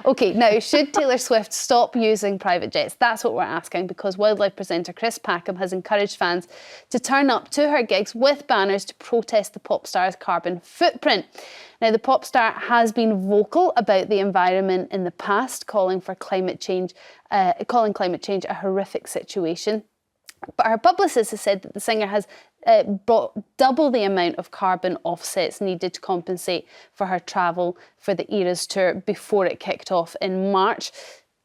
OK, now, should Taylor Swift stop using private jets? That's what we're asking, because wildlife presenter Chris Packham has encouraged fans to turn up to her gigs with banners to protest the pop star's carbon footprint. Now, the pop star has been vocal about the environment in the past, calling climate change a horrific situation. But her publicist has said that the singer has brought double the amount of carbon offsets needed to compensate for her travel for the Eras tour before it kicked off in March.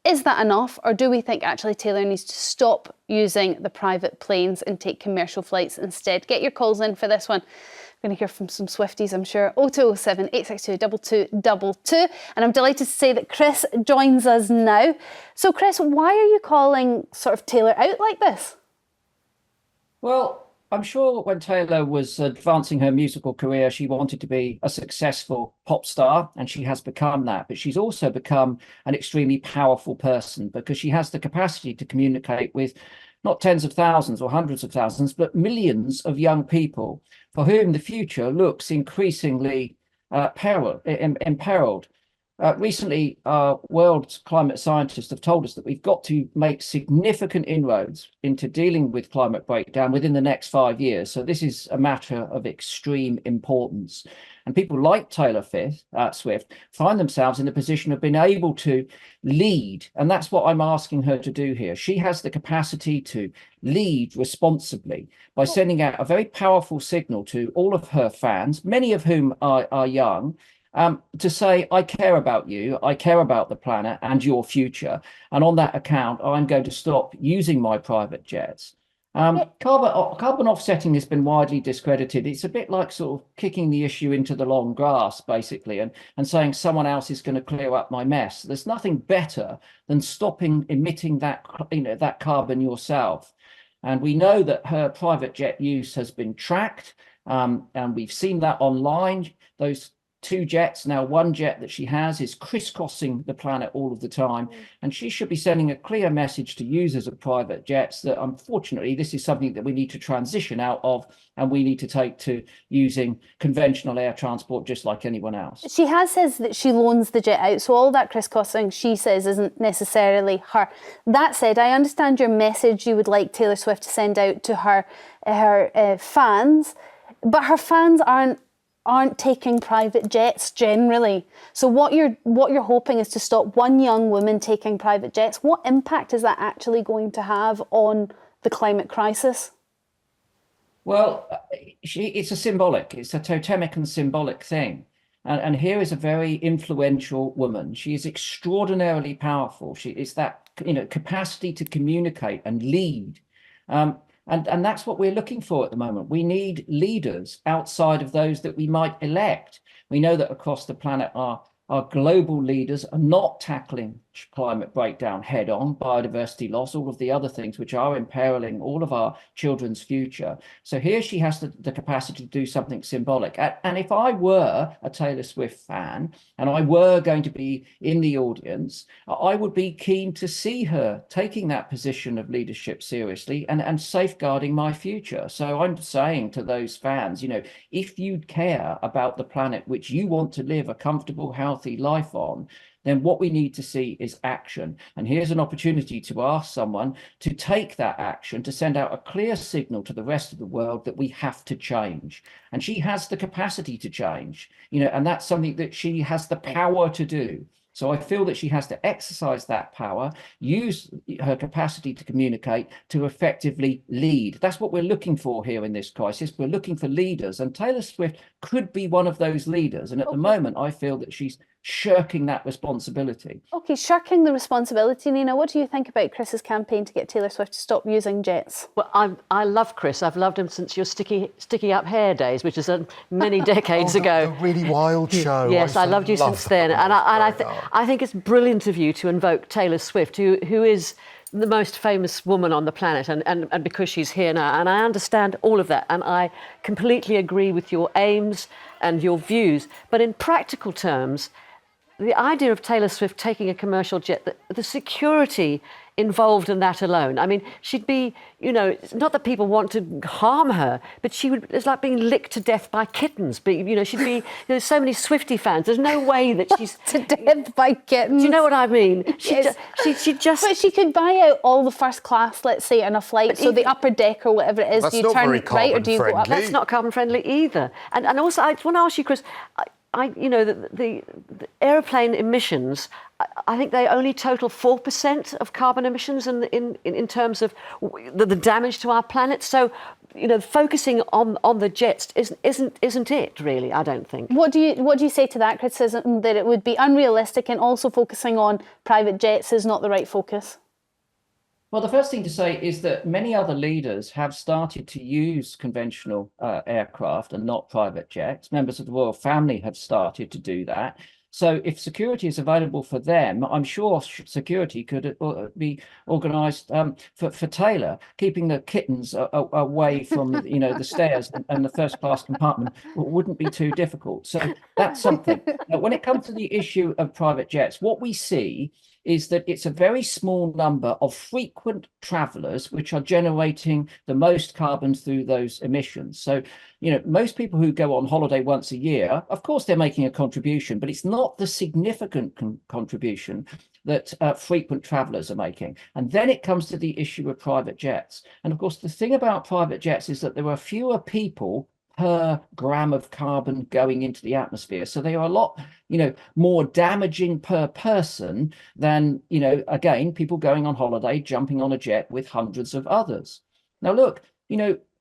Is that enough, or do we think actually Taylor needs to stop using the private planes and take commercial flights instead? Get your calls in for this one. We're going to hear from some Swifties, I'm sure. 0207 862 2222. And I'm delighted to say that Chris joins us now. So, Chris, why are you calling sort of Taylor out like this? Well, I'm sure when Taylor was advancing her musical career, she wanted to be a successful pop star, and she has become that. But she's also become an extremely powerful person because she has the capacity to communicate with not tens of thousands or hundreds of thousands, but millions of young people for whom the future looks increasingly imperiled. Recently, world climate scientists have told us that we've got to make significant inroads into dealing with climate breakdown within the next 5 years. So this is a matter of extreme importance. And people like Taylor Swift find themselves in a position of being able to lead. And that's what I'm asking her to do here. She has the capacity to lead responsibly by sending out a very powerful signal to all of her fans, many of whom are young, to say, I care about you, I care about the planet and your future. And on that account, I'm going to stop using my private jets. Carbon offsetting has been widely discredited. It's a bit like sort of kicking the issue into the long grass, basically, and saying someone else is going to clear up my mess. There's nothing better than stopping emitting that carbon yourself. And we know that her private jet use has been tracked, and we've seen that online. Those 2 jets, now 1 jet that she has, is crisscrossing the planet all of the time. And she should be sending a clear message to users of private jets that unfortunately this is something that we need to transition out of, and we need to take to using conventional air transport just like anyone else. She has says that she loans the jet out, so all that crisscrossing she says isn't necessarily her. That said, I understand your message you would like Taylor Swift to send out to her fans, but her fans aren't taking private jets generally. So what you're hoping is to stop one young woman taking private jets. What impact is that actually going to have on the climate crisis? Well, it's a totemic and symbolic thing. And here is a very influential woman. She is extraordinarily powerful. She is that capacity to communicate and lead. And that's what we're looking for at the moment. We need leaders outside of those that we might elect. We know that across the planet, our global leaders are not tackling climate breakdown head on, biodiversity loss, all of the other things which are imperiling all of our children's future. So here she has the capacity to do something symbolic. And if I were a Taylor Swift fan and I were going to be in the audience, I would be keen to see her taking that position of leadership seriously and safeguarding my future. So I'm saying to those fans, if you care about the planet which you want to live a comfortable, healthy life on, then what we need to see is action. And here's an opportunity to ask someone to take that action, to send out a clear signal to the rest of the world that we have to change. And she has the capacity to change, and that's something that she has the power to do. So I feel that she has to exercise that power, use her capacity to communicate, to effectively lead. That's what we're looking for here in this crisis. We're looking for leaders, and Taylor Swift could be one of those leaders. And at the moment, I feel that she's shirking that responsibility. Okay, shirking the responsibility. Nina, what do you think about Chris's campaign to get Taylor Swift to stop using jets? Well, I love Chris. I've loved him since your sticky up hair days, which is many decades ago. The really wild show. Yes, I loved you since then. And I think it's brilliant of you to invoke Taylor Swift, who is the most famous woman on the planet, and because she's here now. And I understand all of that. And I completely agree with your aims and your views. But in practical terms, the idea of Taylor Swift taking a commercial jet, the security involved in that alone. I mean, she'd be, you know, not that people want to harm her, but it's like being licked to death by kittens. She'd be, there's so many Swiftie fans. There's no way that she's... to death by kittens. Do you know what I mean? Yes. She just... But she could buy out all the first class, let's say, in a flight, so the upper deck or whatever it is, That's do you not turn very right or do you go up? carbon-friendly. That's not carbon friendly either. And also, I want to ask you, Chris, the aeroplane emissions, I think they only total 4% of carbon emissions in terms of the damage to our planet. So, you know, focusing on the jets isn't it really? I don't think. What do you say to that criticism, that it would be unrealistic and also focusing on private jets is not the right focus? Well, the first thing to say is that many other leaders have started to use conventional aircraft and not private jets. Members of the royal family have started to do that. So if security is available for them, I'm sure security could be organised for Taylor, keeping the kittens away from the stairs and the first class compartment wouldn't be too difficult. So that's something. Now, when it comes to the issue of private jets, what we see is that it's a very small number of frequent travellers which are generating the most carbon through those emissions. So, you know, most people who go on holiday once a year, of course, they're making a contribution, but it's not the significant contribution that frequent travellers are making. And then it comes to the issue of private jets. And of course, the thing about private jets is that there are fewer people per gram of carbon going into the atmosphere. So they are a lot, more damaging per person than, again, people going on holiday, jumping on a jet with hundreds of others. Now, look,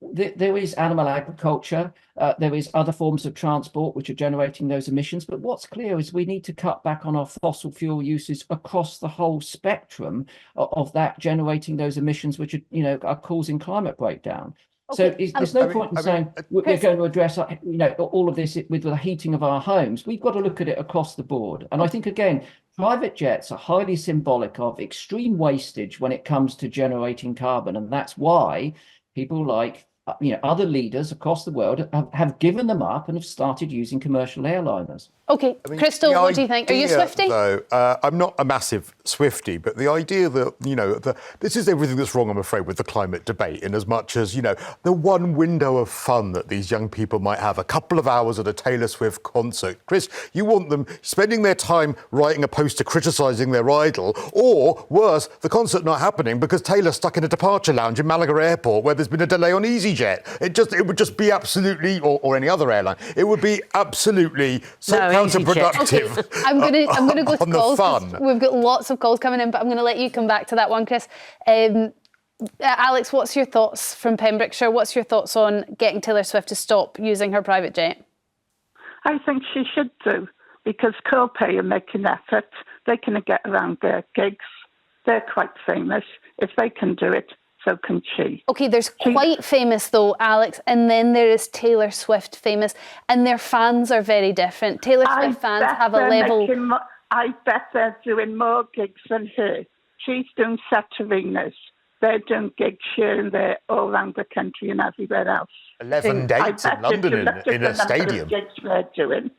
there is animal agriculture. There is other forms of transport which are generating those emissions. But what's clear is we need to cut back on our fossil fuel uses across the whole spectrum of that, generating those emissions which are causing climate breakdown. Okay. So there's no point in saying we're going to address, all of this with the heating of our homes. We've got to look at it across the board. And I think, again, private jets are highly symbolic of extreme wastage when it comes to generating carbon. And that's why people like, other leaders across the world have given them up and have started using commercial airliners. Okay, Crystal, what do you think? Are you a Swiftie? Though, I'm not a massive Swiftie, but the idea that, this is everything that's wrong, I'm afraid, with the climate debate, in as much as, the one window of fun that these young people might have, a couple of hours at a Taylor Swift concert. Chris, you want them spending their time writing a poster criticising their idol, or worse, the concert not happening because Taylor's stuck in a departure lounge in Malaga Airport where there's been a delay on EasyJet. It would just be absolutely, or any other airline, it would be absolutely counterproductive. Okay. I'm going to go to calls. Fun. We've got lots of calls coming in, but I'm going to let you come back to that one, Chris. Alex, what's your thoughts from Pembrokeshire? What's your thoughts on getting Taylor Swift to stop using her private jet? I think she should do, because Coldplay are making effort. They can get around their gigs. They're quite famous. If they can do it, so can she. Okay, there's quite famous though, Alex, and then there is Taylor Swift famous, and their fans are very different. Taylor Swift fans have a level... I bet they're doing more gigs than her. She's doing set arenas. They're doing gigs here and there all around the country and everywhere else. 11 dates in London in a stadium. Gigs they're doing.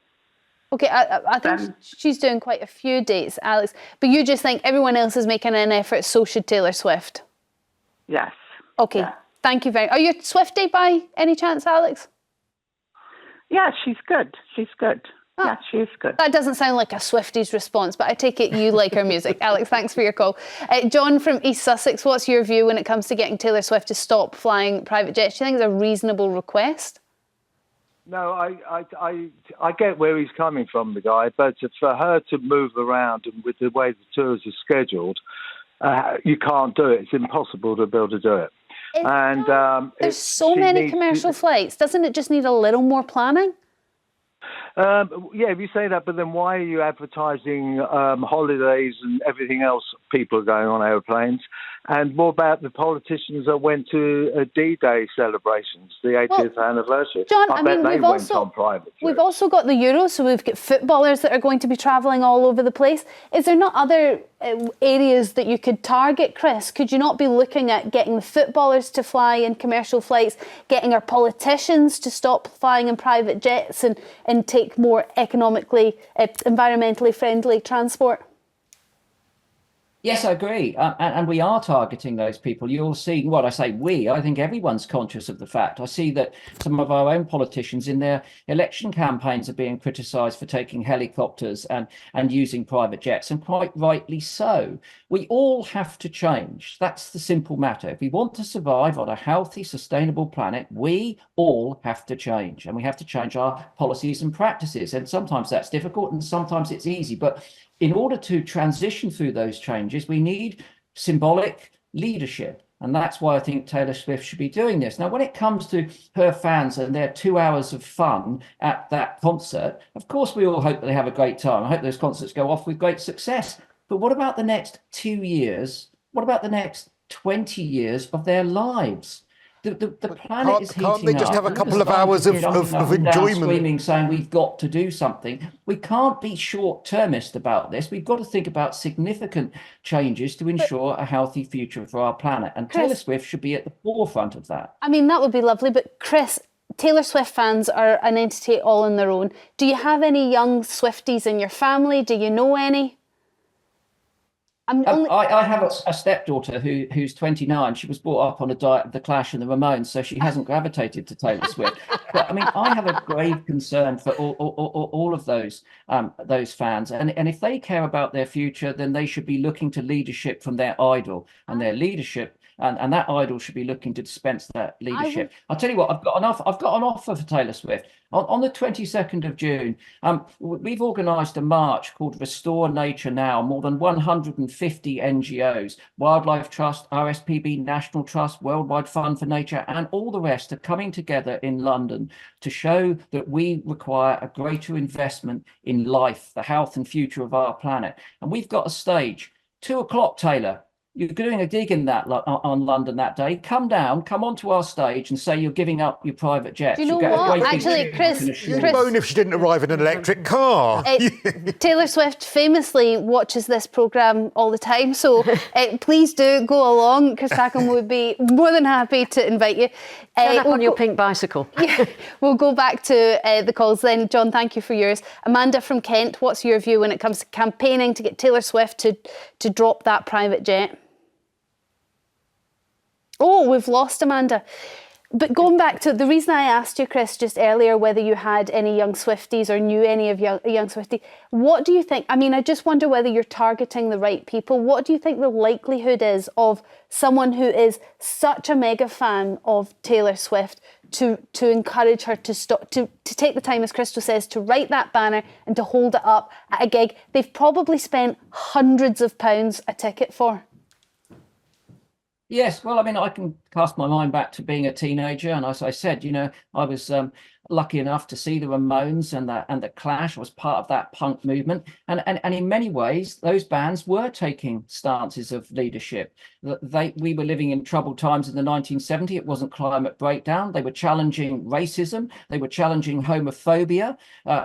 Okay, I think she's doing quite a few dates, Alex, but you just think everyone else is making an effort, so should Taylor Swift? Yes. Okay, yeah. Thank you very much. Are you a Swiftie by any chance, Alex? Yeah, she's good. She's good. Oh. Yeah, she is good. That doesn't sound like a Swiftie's response, but I take it you like her music. Alex, thanks for your call. John from East Sussex, what's your view when it comes to getting Taylor Swift to stop flying private jets? Do you think it's a reasonable request? No, I get where he's coming from, the guy, but for her to move around and with the way the tours are scheduled, you can't do it. It's impossible to be able to do it. There's so many commercial flights. Doesn't it just need a little more planning? Yeah, if you say that, but then why are you advertising holidays and everything else? People are going on airplanes. And what about the politicians that went to D-Day celebrations, the 80th anniversary? John, I bet they went on private jets. We've also got the Euros, so we've got footballers that are going to be travelling all over the place. Is there not other areas that you could target, Chris? Could you not be looking at getting the footballers to fly in commercial flights, getting our politicians to stop flying in private jets and take more economically, environmentally friendly transport? Yes, I agree. And we are targeting those people. You'll see, well, I say we, I think everyone's conscious of the fact. I see that some of our own politicians in their election campaigns are being criticised for taking helicopters and using private jets, and quite rightly so. We all have to change. That's the simple matter. If we want to survive on a healthy, sustainable planet, we all have to change, and we have to change our policies and practices. And sometimes that's difficult and sometimes it's easy. But in order to transition through those changes, we need symbolic leadership. And that's why I think Taylor Swift should be doing this. Now, when it comes to her fans and their 2 hours of fun at that concert, of course, we all hope that they have a great time. I hope those concerts go off with great success. But what about the next 2 years? What about the next 20 years of their lives? The planet is heating up. Can't they just have a couple of hours of enjoyment? Screaming, saying we've got to do something. We can't be short-termist about this. We've got to think about significant changes to ensure a healthy future for our planet. And Taylor Swift should be at the forefront of that. I mean, that would be lovely. But Chris, Taylor Swift fans are an entity all on their own. Do you have any young Swifties in your family? Do you know any? I have a stepdaughter who's 29. She was brought up on a diet of the Clash and the Ramones, so she hasn't gravitated to Taylor Swift. But I mean, I have a grave concern for all of those fans, and if they care about their future, then they should be looking to leadership from their idol, and their leadership. And that idol should be looking to dispense that leadership. I'll tell you what, I've got an offer for Taylor Swift. On the 22nd of June, we've organised a march called Restore Nature Now. More than 150 NGOs, Wildlife Trust, RSPB, National Trust, Worldwide Fund for Nature, and all the rest are coming together in London to show that we require a greater investment in life, the health and future of our planet. And we've got a stage. 2 o'clock, Taylor. You're doing a gig in that on London that day. Come onto our stage and say you're giving up your private jets. Do you know what? Actually, Chris, moan if she didn't arrive in an electric car. Taylor Swift famously watches this programme all the time, so please do go along. Chris Packham would be more than happy to invite you. Turn up on your pink bicycle. Yeah, we'll go back to the calls then. John, thank you for yours. Amanda from Kent, what's your view when it comes to campaigning to get Taylor Swift to drop that private jet? Oh, we've lost Amanda. But going back to the reason I asked you, Chris, just earlier, whether you had any young Swifties or knew any of young Swifties, what do you think? I mean, I just wonder whether you're targeting the right people. What do you think the likelihood is of someone who is such a mega fan of Taylor Swift to encourage her to stop, to take the time, as Crystal says, to write that banner and to hold it up at a gig they've probably spent hundreds of pounds a ticket for? Yes, well, I mean, I can cast my mind back to being a teenager, and as I said, I was lucky enough to see the Ramones and the Clash. I was part of that punk movement, and in many ways, those bands were taking stances of leadership. We were living in troubled times in the 1970s. It wasn't climate breakdown. They were challenging racism. They were challenging homophobia.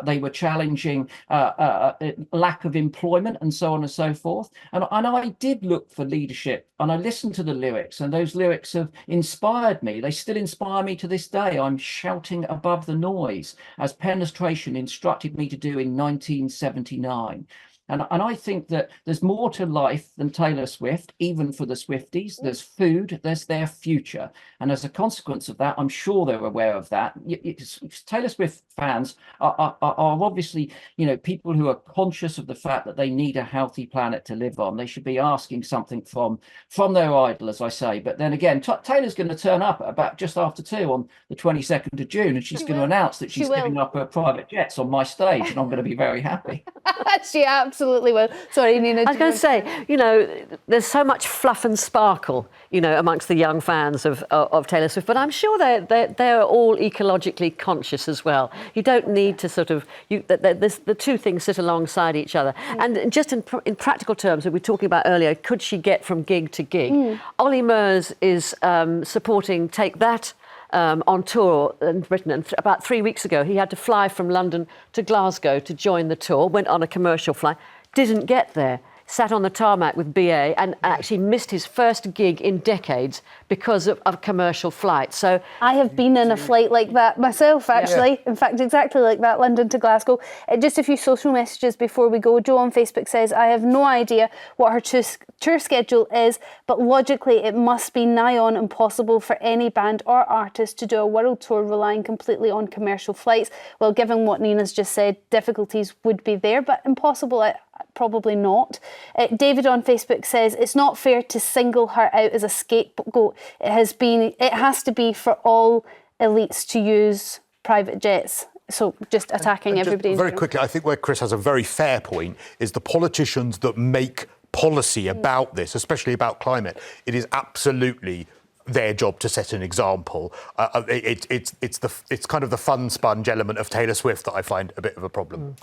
They were challenging lack of employment, and so on and so forth. And I did look for leadership, and I listened to the lyrics, and those lyrics have inspired me. They still inspire me to this day. I'm shouting above the noise, as Penetration instructed me to do in 1979. And I think that there's more to life than Taylor Swift, even for the Swifties. There's food, there's their future. And as a consequence of that, I'm sure they're aware of that. Taylor Swift fans are obviously, people who are conscious of the fact that they need a healthy planet to live on. They should be asking something from their idol, as I say. But then again, Taylor's going to turn up at about just after 2 on the 22nd of June, and she's going to announce that she's giving up her private jets on my stage, and I'm going to be very happy. She absolutely absolutely will. Sorry, Nina. I was going to say, you know, there's so much fluff and sparkle, you know, amongst the young fans of Taylor Swift, but I'm sure they're all ecologically conscious as well. You don't need to sort of, the two things sit alongside each other. And just in practical terms, we were talking about earlier, could she get from gig to gig? Ollie Murs is supporting Take That on tour in Britain, and about 3 weeks ago he had to fly from London to Glasgow to join the tour, went on a commercial flight, didn't get there, sat on the tarmac with BA and actually missed his first gig in decades because of a commercial flight. So I have been in a flight like that myself, actually. In fact, exactly like that, London to Glasgow. Just a few social messages before we go. Joe on Facebook says, I have no idea what her tour schedule is, but logically it must be nigh on impossible for any band or artist to do a world tour relying completely on commercial flights. Well, given what Nina's just said, difficulties would be there, but impossible, probably not. David on Facebook says, it's not fair to single her out as a scapegoat. It has to be for all elites to use private jets. So just attacking everybody. Very quickly, I think where Chris has a very fair point is the politicians that make policy about this, especially about climate. It is absolutely their job to set an example. It's kind of the fun sponge element of Taylor Swift that I find a bit of a problem.